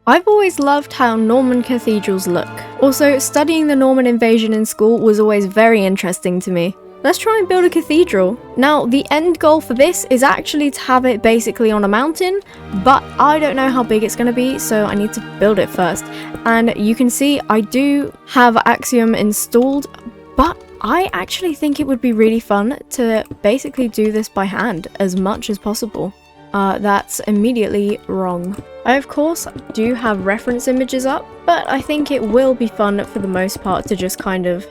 I've always loved how Norman cathedrals look. Also, studying the Norman invasion in school was always very interesting to me. Let's try and build a cathedral. Now, the end goal for this is actually to have it basically on a mountain, but I don't know how big it's going to be, so I need to build it first. And you can see I do have Axiom installed, but I actually think it would be really fun to basically do this by hand as much as possible. That's immediately wrong. I of course do have reference images up, but I think it will be fun for the most part to just kind of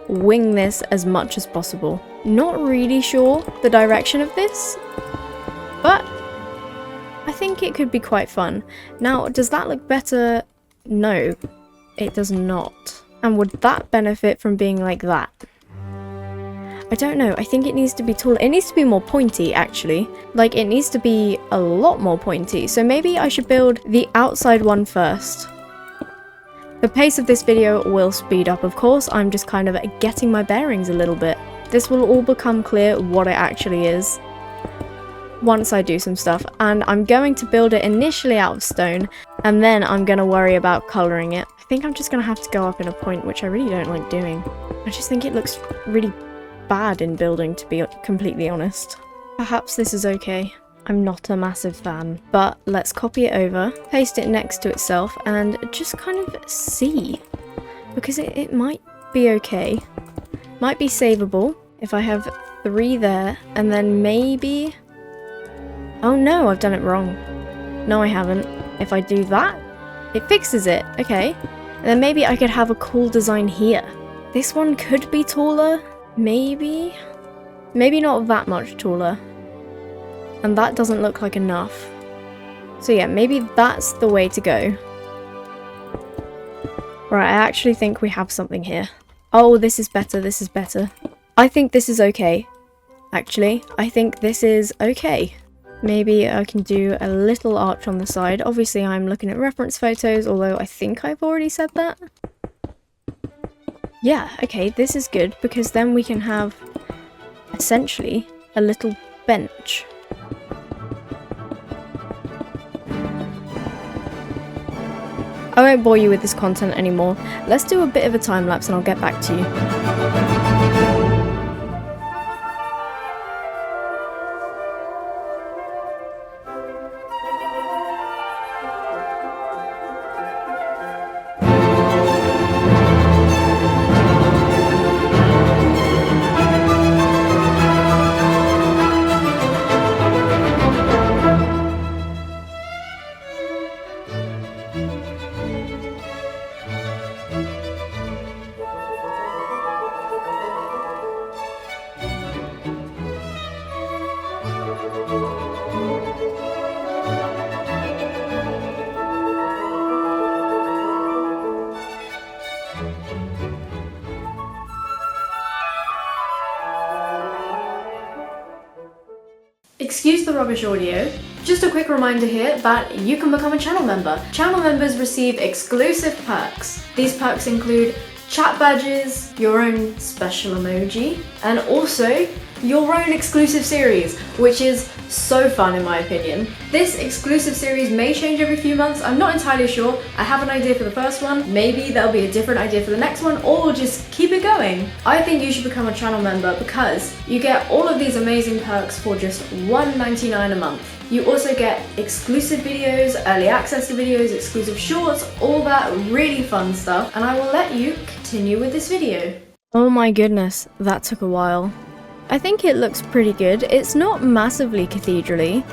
wing this as much as possible. Not really sure the direction of this, but I think it could be quite fun. Now, does that look better? No, it does not. And would that benefit from being like that? I don't know, I think it needs to be taller. It needs to be more pointy, actually. Like, it needs to be a lot more pointy. So maybe I should build the outside one first. The pace of this video will speed up, of course. I'm just kind of getting my bearings a little bit. This will all become clear what it actually is once I do some stuff. And I'm going to build it initially out of stone, and then I'm going to worry about colouring it. I think I'm just going to have to go up in a point, which I really don't like doing. I just think it looks really bad in building, to be completely honest. Perhaps this is okay. I'm not a massive fan, but let's copy it over, paste it next to itself, and just kind of see, because it might be okay. Might be savable if I have 3 there, and then maybe... Oh no, I've done it wrong. No, I haven't. If I do that, it fixes it. Okay. And then maybe I could have a cool design here. This one could be taller. Maybe not that much taller, and that doesn't look like enough. So yeah, maybe that's the way to go. Right, I actually think we have something here. Oh, this is better, this is better. I think this is okay. Actually, I think this is okay. Maybe I can do a little arch on the side. Obviously, I'm looking at reference photos, although I think I've already said that. Yeah, okay, this is good, because then we can have, essentially, a little bench. I won't bore you with this content anymore. Let's do a bit of a time lapse and I'll get back to you. Excuse the rubbish audio. Just a quick reminder here that you can become a channel member. Channel members receive exclusive perks. These perks include chat badges, your own special emoji, and also your own exclusive series, which is so fun in my opinion. This exclusive series may change every few months, I'm not entirely sure. I have an idea for the first one, maybe there'll be a different idea for the next one, or we'll just keep it going. I think you should become a channel member because you get all of these amazing perks for just $1.99 a month. You also get exclusive videos, early access to videos, exclusive shorts, all that really fun stuff, and I will let you continue with this video. Oh my goodness, that took a while. I think it looks pretty good. It's not massively cathedral-y,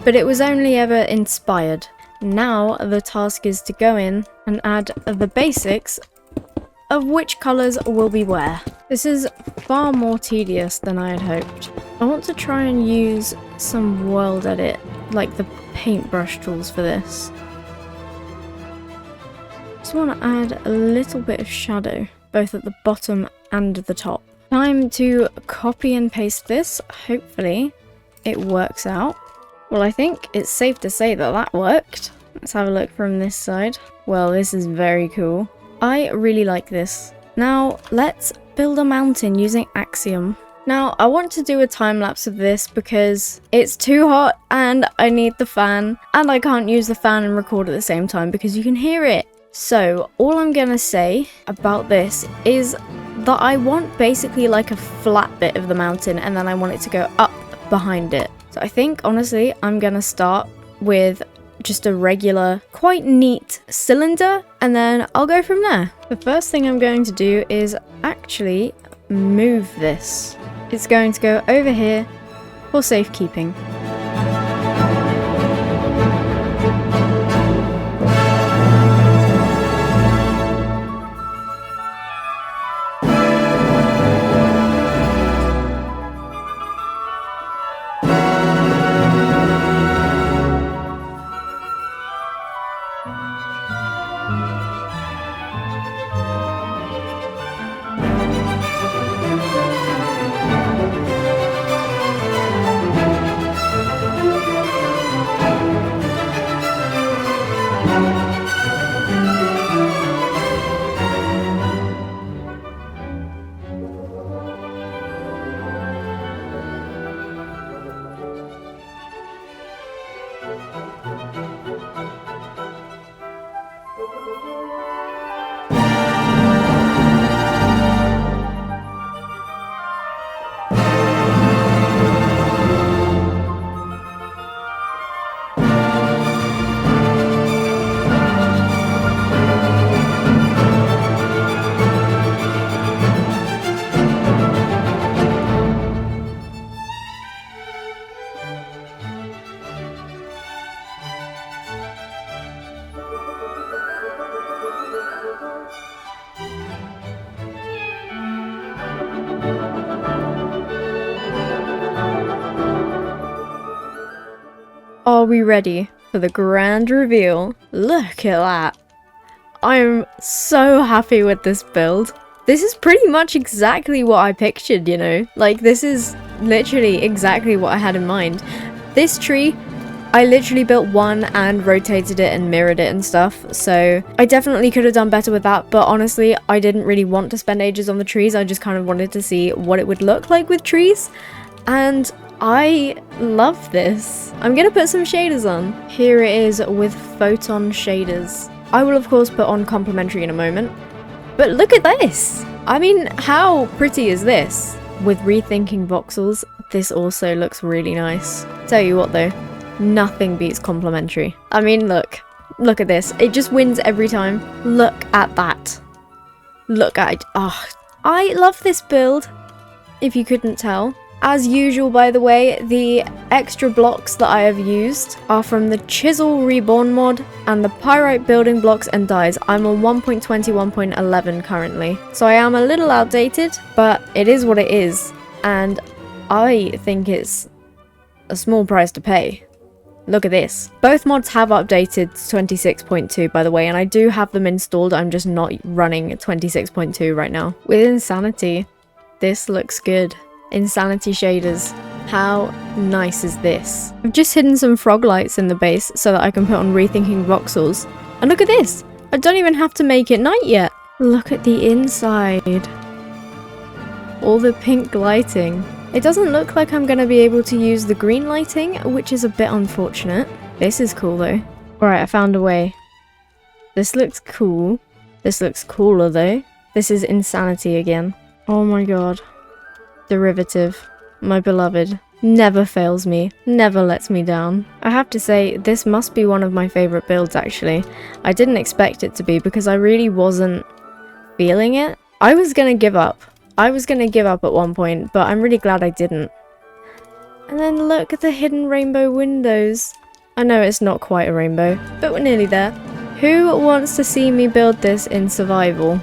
but it was only ever inspired. Now the task is to go in and add the basics of which colours will be where. This is far more tedious than I had hoped. I want to try and use some world edit, like the paintbrush tools for this. Just want to add a little bit of shadow, both at the bottom and the top. Time to copy and paste this. Hopefully it works out. Well, I think it's safe to say that that worked. Let's have a look from this side. Well, this is very cool. I really like this. Now let's build a mountain using Axiom. Now, I want to do a time lapse of this because it's too hot and I need the fan, and I can't use the fan and record at the same time because you can hear it. So, all I'm gonna say about this is that I want basically like a flat bit of the mountain and then I want it to go up behind it. So I think, honestly, I'm gonna start with just a regular, quite neat cylinder, and then I'll go from there. The first thing I'm going to do is actually move this. It's going to go over here for safekeeping. Are we ready for the grand reveal? Look at that. I'm so happy with this build. This is pretty much exactly what I pictured, you know? Like, this is literally exactly what I had in mind. This tree, I literally built one and rotated it and mirrored it and stuff, so I definitely could have done better with that, but honestly, I didn't really want to spend ages on the trees. I just kind of wanted to see what it would look like with trees, and I love this. I'm gonna put some shaders on. Here it is with photon shaders. I will of course put on complementary in a moment, but look at this. I mean, how pretty is this? With rethinking voxels, this also looks really nice. Tell you what though, nothing beats complementary. I mean, look at this. It just wins every time. Look at that. Look at it. Oh, I love this build, if you couldn't tell. As usual, by the way, the extra blocks that I have used are from the Chisel Reborn mod and the Pyrite building blocks and dies. I'm on 1.20, 1.11 currently, so I am a little outdated, but it is what it is, and I think it's a small price to pay. Look at this. Both mods have updated to 26.2, by the way, and I do have them installed. I'm just not running 26.2 right now. With Insanity, this looks good. Insanity shaders. How nice is this? I've just hidden some frog lights in the base so that I can put on rethinking voxels. And look at this! I don't even have to make it night yet! Look at the inside. All the pink lighting. It doesn't look like I'm gonna be able to use the green lighting, which is a bit unfortunate. This is cool though. Alright, I found a way. This looks cool. This looks cooler though. This is Insanity again. Oh my god. Derivative, my beloved, never fails me, never lets me down. I have to say, this must be one of my favourite builds actually. I didn't expect it to be because I really wasn't feeling it. I was gonna give up. I was gonna give up at one point, but I'm really glad I didn't. And then look at the hidden rainbow windows. I know it's not quite a rainbow, but we're nearly there. Who wants to see me build this in survival?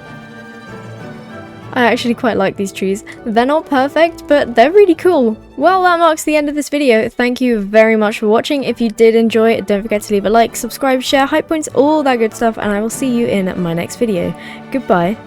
I actually quite like these trees. They're not perfect, but they're really cool. Well, that marks the end of this video. Thank you very much for watching. If you did enjoy it, don't forget to leave a like, subscribe, share, hype points, all that good stuff, and I will see you in my next video. Goodbye.